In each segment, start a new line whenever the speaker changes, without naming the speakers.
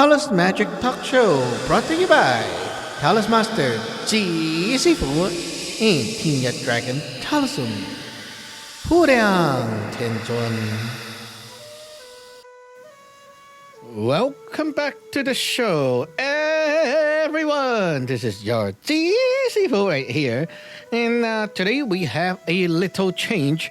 Taoist Magic Talk Show brought to you by Taoist Master จี师傅 and 天日 Dragon Taoism ผู้亮天尊 Welcome back to the show, everyone. This is your จี师傅 right here, and today we have a little change.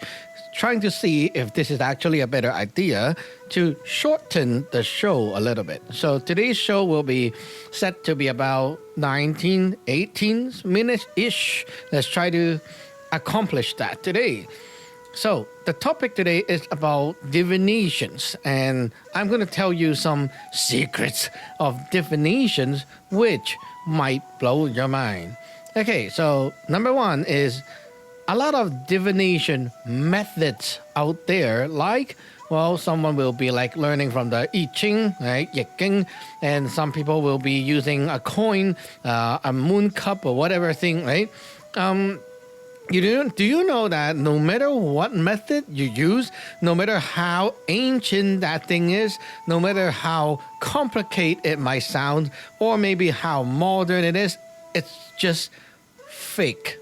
Trying to see if this is actually a better idea to shorten the show a little bit. So today's show will be set to be about 19, 18 minutes-ish. Let's try to accomplish that today. So the topic today is about divinations, and I'm going to tell you some secrets of divinations which might blow your mind. Okay, so number one is a lot of divination methods out there, like, well, someone will be like learning from the I Ching, right, Yiking, and some people will be using a coin, a moon cup or whatever thing, right? Do you know that no matter what method you use, no matter how ancient that thing is, no matter how complicated it might sound, or maybe how modern it is, it's just fake.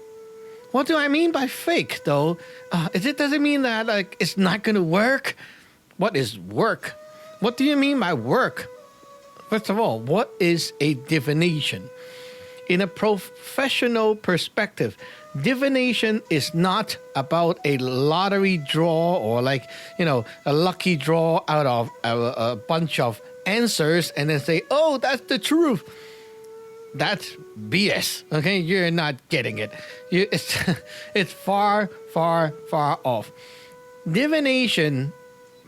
What do I mean by fake, though? It doesn't mean that like it's not going to work. What is work? What do you mean by work? First of all, what is a divination? In a professional perspective, divination is not about a lottery draw or like, a lucky draw out of a bunch of answers and then say, oh, that's the truth. That's BS, okay? You're not getting it. It's far, far, far off. Divination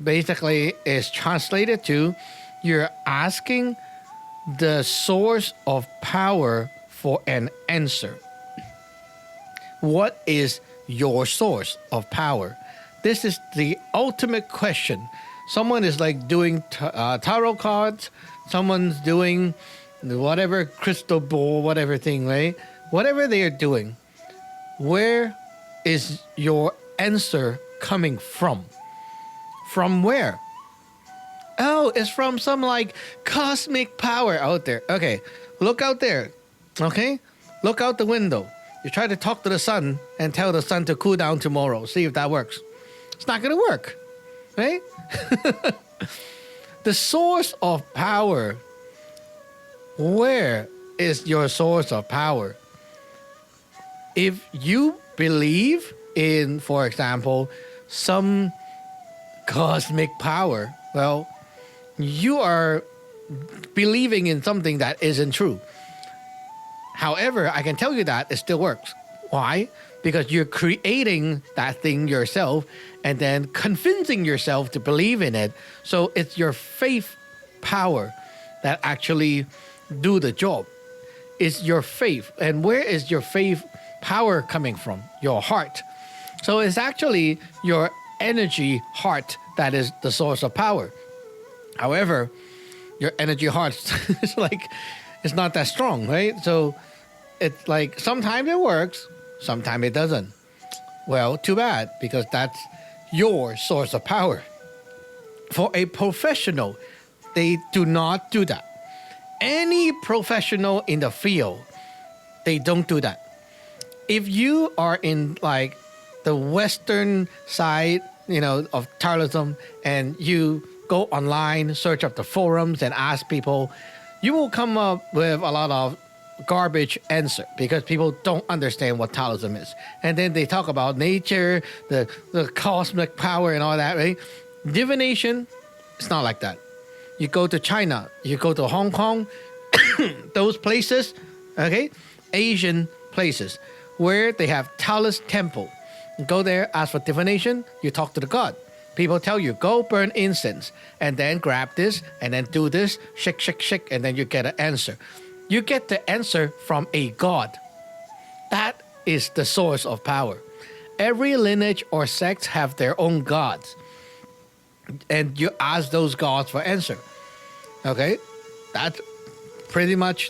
basically is translated to you're asking the source of power for an answer. What is your source of power? This is the ultimate question. Someone is like doing tarot cards. Someone's doing whatever crystal ball, whatever thing, right? Whatever they are doing, where is your answer coming from? From where? Oh, it's from some like cosmic power out there. Okay, look out there. Okay, look out the window. You try to talk to the sun and tell the sun to cool down tomorrow. See if that works. It's not going to work, right? The source of power. Where is your source of power? If you believe in, for example, some cosmic power, well, you are believing in something that isn't true. However, I can tell you that it still works. Why? Because you're creating that thing yourself and then convincing yourself to believe in it. So it's your faith power that actually do the job. It's your faith. And where is your faith power coming from? Your heart. So it's actually your energy heart that is the source of power. However, your energy heart is like, it's not that strong, right? So it's like sometimes it works, sometimes it doesn't. Well, too bad, because that's your source of power. For a professional, they do not do that. Any professional in the field, they don't do that. If you are in like the Western side, of Taoism, and you go online, search up the forums and ask people, you will come up with a lot of garbage answer because people don't understand what Taoism is. And then they talk about nature, the cosmic power and all that, right? Divination, it's not like that. You go to China, you go to Hong Kong, those places, okay, Asian places where they have Taoist temple. You go there, ask for divination, you talk to the god. People tell you, go burn incense and then grab this and then do this, shake, shake, shake, and then you get an answer. You get the answer from a god. That is the source of power. Every lineage or sect have their own gods. And you ask those gods for answer. Okay, that's pretty much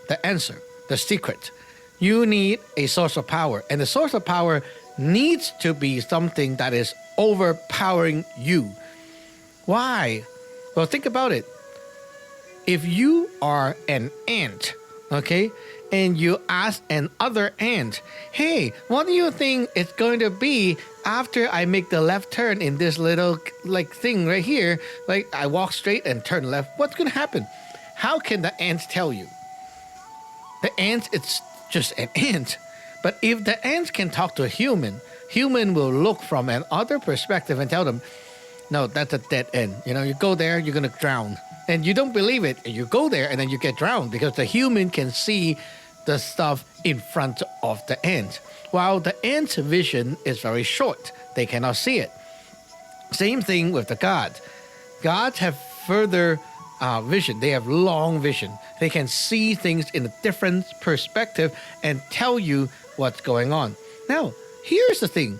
the answer, the secret. You need a source of power, and the source of power needs to be something that is overpowering you. Why? Well, think about it. if you are an ant, okay, and you ask another ant, hey, what do you think it's going to be after I make the left turn in this little like thing right here? Like I walk straight and turn left. What's going to happen? How can the ants tell you? The ant, it's just an ant. But if the ants can talk to a human will look from another perspective and tell them, no, that's a dead end. You know, you go there, you're going to drown. And you don't believe it, and you go there, and then you get drowned because the human can see the stuff in front of the ant. While the ant's vision is very short, they cannot see it. Same thing with the gods. Gods have further vision. They have long vision. They can see things in a different perspective and tell you what's going on. Now, here's the thing.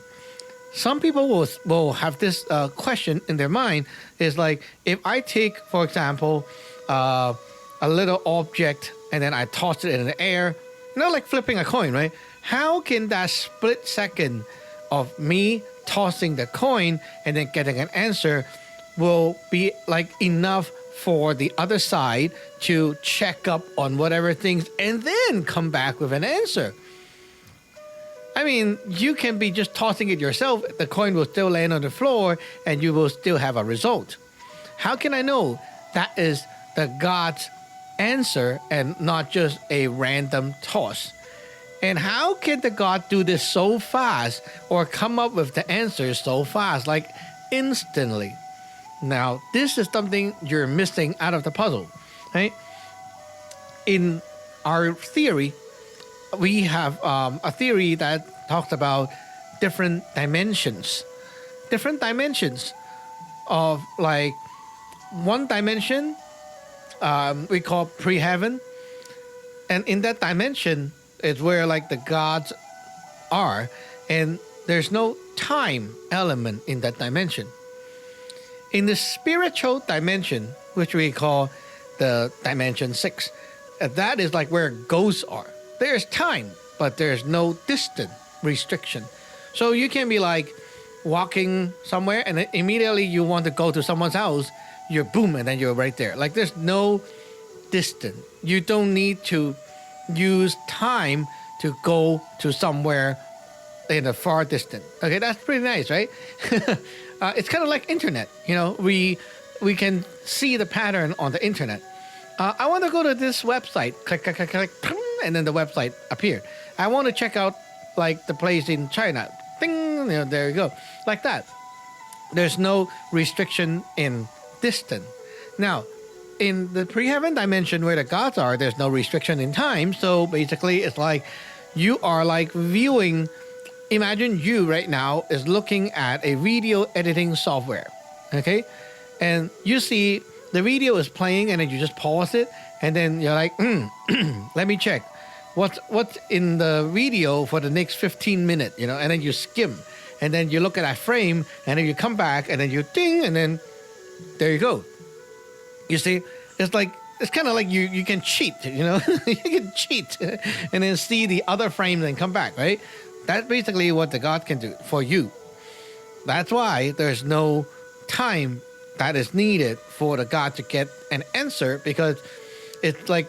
Some people will have this question in their mind is like, if I take, for example, a little object and then I toss it in the air, like flipping a coin, right? How can that split second of me tossing the coin and then getting an answer will be like enough for the other side to check up on whatever things and then come back with an answer? I mean, you can be just tossing it yourself. The coin will still land on the floor and you will still have a result. How can I know that is the God's answer and not just a random toss? And how can the God do this so fast or come up with the answer so fast, like instantly? Now, this is something you're missing out of the puzzle, right? In our theory, we have a theory that talks about different dimensions of like one dimension we call pre-heaven, and in that dimension is where like the gods are, and there's no time element in that dimension. In the spiritual dimension, which we call the dimension 6, that is like where ghosts are. There's time, but there's no distance restriction. So you can be like walking somewhere and then immediately you want to go to someone's house, you're boom, and then you're right there. Like there's no distance. You don't need to use time to go to somewhere in a far distance. Okay, that's pretty nice, right? It's kind of like internet. You know, we can see the pattern on the internet. I want to go to this website. Click, click, click, click, and then the website appeared. I want to check out like the place in China. Ding, there you go. Like that. There's no restriction in distance. Now, in the pre-heaven dimension where the gods are, there's no restriction in time. So basically, it's like you are like viewing. Imagine you right now is looking at a video editing software. Okay, and you see the video is playing, and then you just pause it, and then you're like, let me check what's in the video for the next 15 minutes, and then you skim, and then you look at that frame, and then you come back, and then you ding, and then there you go. You see, it's kind of like you can cheat, you can cheat and then see the other frame and come back, right? That's basically what the God can do for you. That's why there's no time that is needed for the God to get an answer, because it's like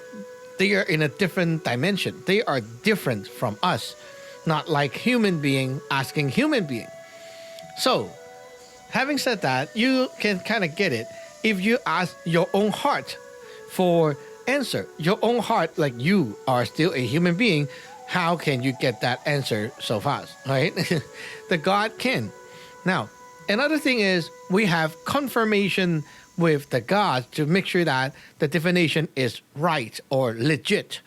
they are in a different dimension. They are different from us, not like human being asking human being. So, having said that, you can kind of get it if you ask your own heart for answer. Your own heart, like you are still a human being, how can you get that answer so fast, right? The God can. Now, another thing is we have confirmation with the gods to make sure that the divination is right or legit.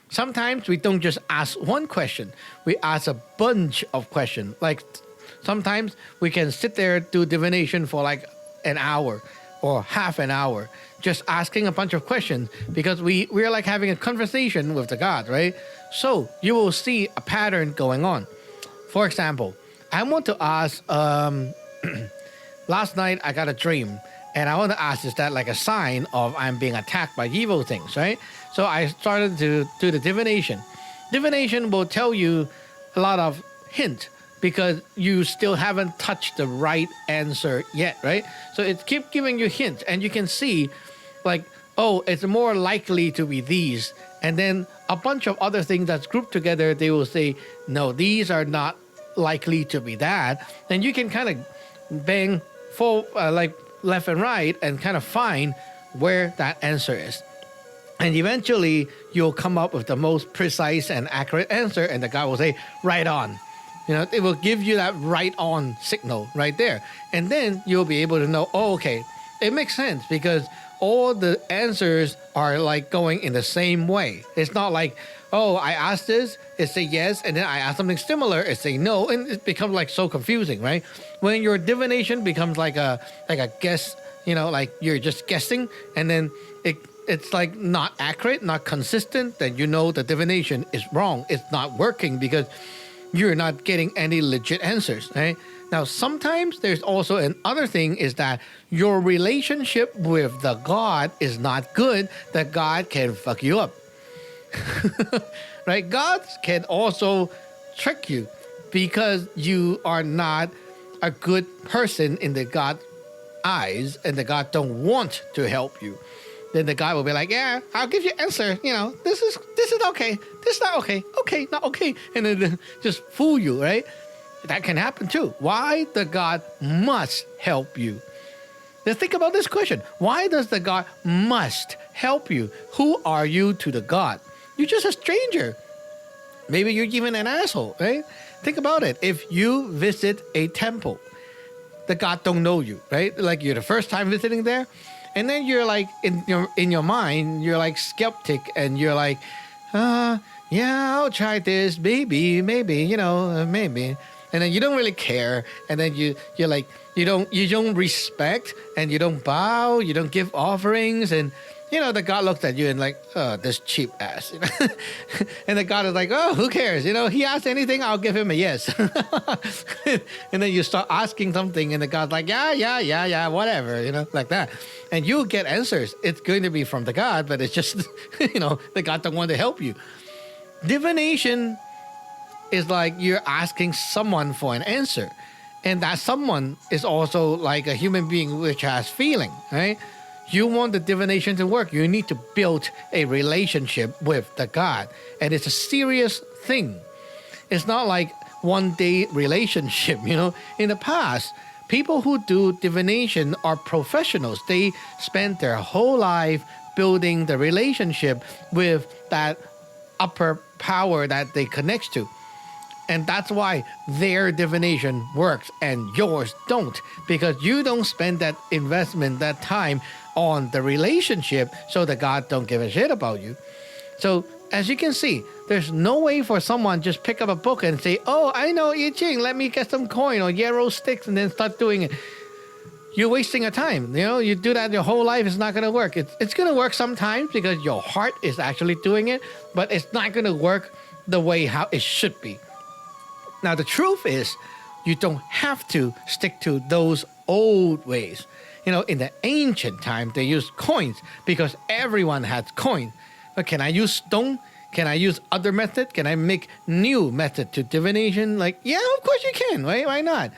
Sometimes we don't just ask one question, we ask a bunch of questions. Like sometimes we can sit there, do divination for like an hour or half an hour, just asking a bunch of questions, because we're like having a conversation with the God, right? So you will see a pattern going on. For example, I want to ask, last night I got a dream, and I want to ask, is that like a sign of I'm being attacked by evil things, right? So I started to do the divination. Divination will tell you a lot of hint, because you still haven't touched the right answer yet, right? So it keeps giving you hints, and you can see like oh, it's more likely to be these. And then a bunch of other things that's grouped together, they will say, no, these are not likely to be that. And you can kind of bang like left and right and kind of find where that answer is. And eventually you'll come up with the most precise and accurate answer, and the guy will say, right on. It will give you that right on signal right there. And then you'll be able to know, oh, okay, it makes sense because all the answers are like going in the same way. It's not like, oh, I asked this, it say yes, and then I ask something similar, it say no, and it becomes like so confusing, right? When your divination becomes like a guess, like you're just guessing, and then it's like not accurate, not consistent, then the divination is wrong. It's not working because you're not getting any legit answers, right? Now, sometimes there's also another thing is that your relationship with the God is not good, that God can fuck you up. Right? God can also trick you because you are not a good person in the God's eyes, and the God don't want to help you. Then the guy will be like, yeah, I'll give you answer. This is okay. This is not okay. Okay, not okay. And then just fool you, right? That can happen too. Why the God must help you? Now think about this question. Why does the God must help you? Who are you to the God? You're just a stranger. Maybe you're even an asshole, right? Think about it. If you visit a temple, the God don't know you, right? Like you're the first time visiting there. And then you're like, in your mind, you're like skeptic, and you're like, yeah, I'll try this, maybe, maybe. And then you don't really care, and then you're like, you don't respect, and you don't bow, you don't give offerings, and the God looks at you and like, oh, this cheap ass. And the God is like, oh, who cares? He asks anything, I'll give him a yes. And then you start asking something, and the God's like, yeah, whatever, like that. And you get answers. It's going to be from the God, but it's just, the God don't want to help you. Divination is like you're asking someone for an answer. And that someone is also like a human being which has feeling, right? You want the divination to work, you need to build a relationship with the God. And it's a serious thing. It's not like one day relationship, In the past, people who do divination are professionals. They spend their whole life building the relationship with that upper power that they connect to. And that's why their divination works and yours don't, because you don't spend that investment, that time on the relationship, so that God don't give a shit about you. So as you can see, there's no way for someone just pick up a book and say, oh, I know I Ching, let me get some coin or yarrow sticks and then start doing it. You're wasting your time. You do that your whole life, it's not going to work. It's going to work sometimes because your heart is actually doing it, but it's not going to work the way how it should be. Now, the truth is, you don't have to stick to those old ways. In the ancient time, they used coins because everyone had coins. But can I use stone? Can I use other method? Can I make new method to divination? Like, yeah, of course you can. Right? Why not?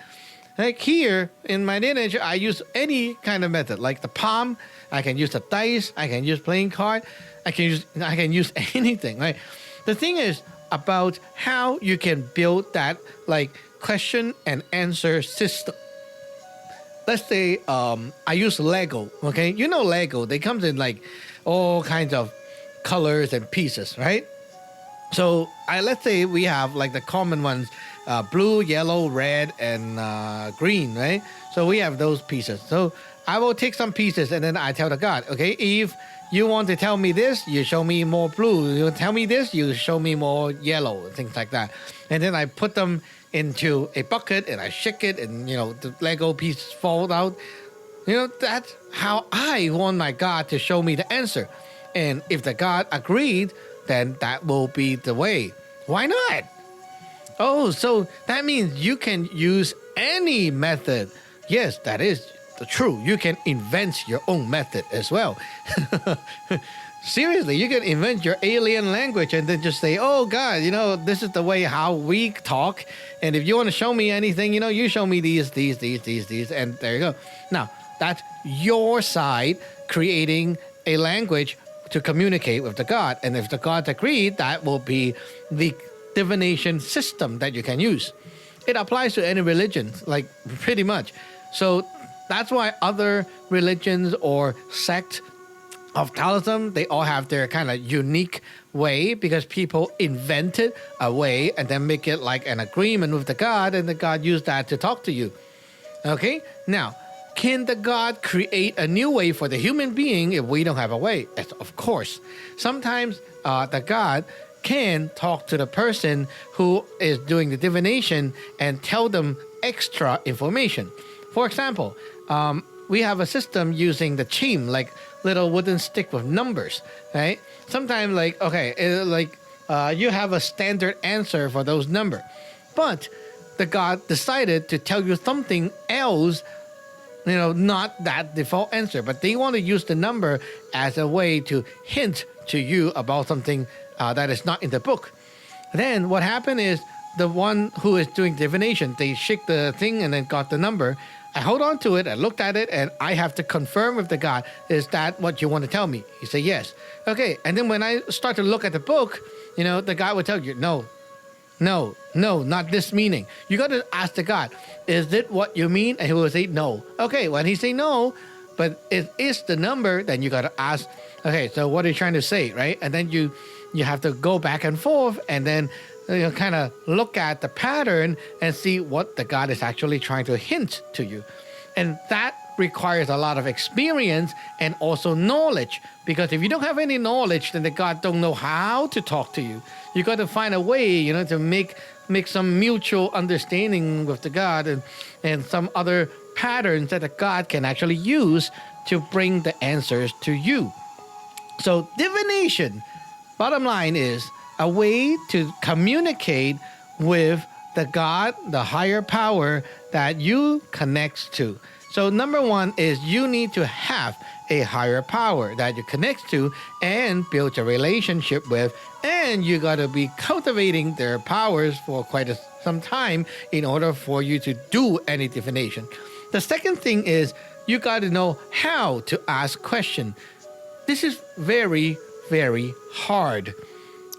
Like here in my lineage, I use any kind of method, like the palm. I can use the dice. I can use playing card. I can use anything. Right? The thing is about how you can build that like question and answer system. Let's say I use Lego. Okay, Lego. They comes in like all kinds of colors and pieces, right? So let's say we have like the common ones, blue, yellow, red, and green, right? So we have those pieces. So I will take some pieces and then I tell the God, okay, if you want to tell me this, you show me more blue. You tell me this, you show me more yellow, things like that. And then I put them into a bucket and I shake it, and the Lego pieces fall out. That's how I want my God to show me the answer. And if the God agreed, then that will be the way. Why not? Oh, so that means you can use any method. Yes, that is true. You can invent your own method as well. Seriously, you can invent your alien language and then just say, oh God, this is the way how we talk. And if you want to show me anything, you show me these, and there you go. Now, that's your side creating a language to communicate with the god. And if the gods agree, that will be the divination system that you can use. It applies to any religion, like pretty much. So that's why other religions or sects of Taoism, they all have their kind of unique way, because people invented a way and then make it like an agreement with the god, and the god used that to talk to you. Okay, now, can the god create a new way for the human being if we don't have a way? Yes, of course. Sometimes the god can talk to the person who is doing the divination and tell them extra information. For example, we have a system using the chim, like little wooden stick with numbers, right? Sometimes, like, okay, you have a standard answer for those numbers, but the god decided to tell you something else, not that default answer, but they want to use the number as a way to hint to you about something that is not in the book. Then what happened is, the one who is doing divination, they shake the thing and then got the number. I hold on to it, I looked at it, and I have to confirm with the god, is that what you want to tell me? He said, yes. Okay, and then when I start to look at the book, the god would tell you, no, not this meaning. You got to ask the god, is it what you mean? And he will say no. Okay, when he say no, but it is the number, then you got to ask, okay, so what are you trying to say, right? And then you have to go back and forth, and then kind of look at the pattern and see what the god is actually trying to hint to you. And that requires a lot of experience and also knowledge, because if you don't have any knowledge, then the god don't know how to talk to you. You got to find a way, to make some mutual understanding with the god, and some other patterns that the god can actually use to bring the answers to you. So divination, bottom line, is a way to communicate with the god, the higher power that you connect to. So number one is, you need to have a higher power that you connect to and build a relationship with, and you got to be cultivating their powers for quite some time in order for you to do any divination. The second thing is, you got to know how to ask questions. This is very, very hard.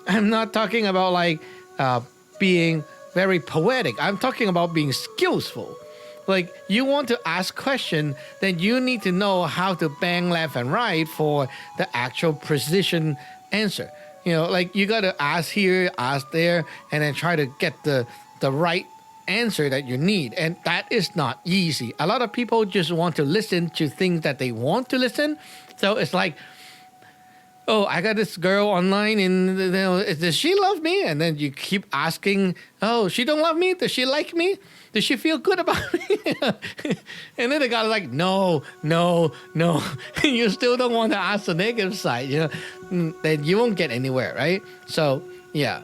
I'm not talking about like being very poetic. I'm talking about being skillful. Like, you want to ask question, then you need to know how to bang left and right for the actual precision answer. Like, you got to ask here, ask there, and then try to get the right answer that you need. And that is not easy. A lot of people just want to listen to things that they want to listen. So it's like, oh, I got this girl online, and does she love me? And then you keep asking, oh, she don't love me? Does she like me? Does she feel good about me? And then the guy's like, no. You still don't want to ask the negative side, then you won't get anywhere, right? So, yeah.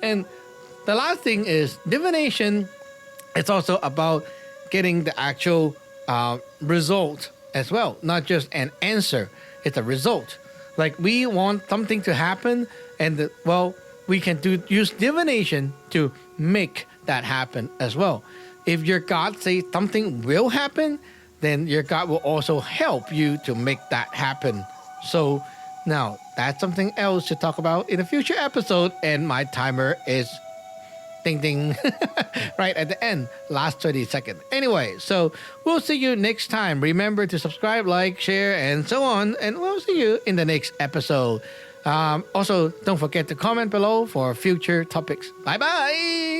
And the last thing is, divination, it's also about getting the actual result as well, not just an answer. It's a result. Like, we want something to happen, and we can use divination to make that happen as well. If your god says something will happen, then your god will also help you to make that happen. So now, that's something else to talk about in a future episode, and my timer is ding ding right at the end, last 30 seconds. Anyway, so we'll see you next time. Remember to subscribe, like, share, and so on, and we'll see you in the next episode. Also, don't forget to comment below for future topics. Bye bye.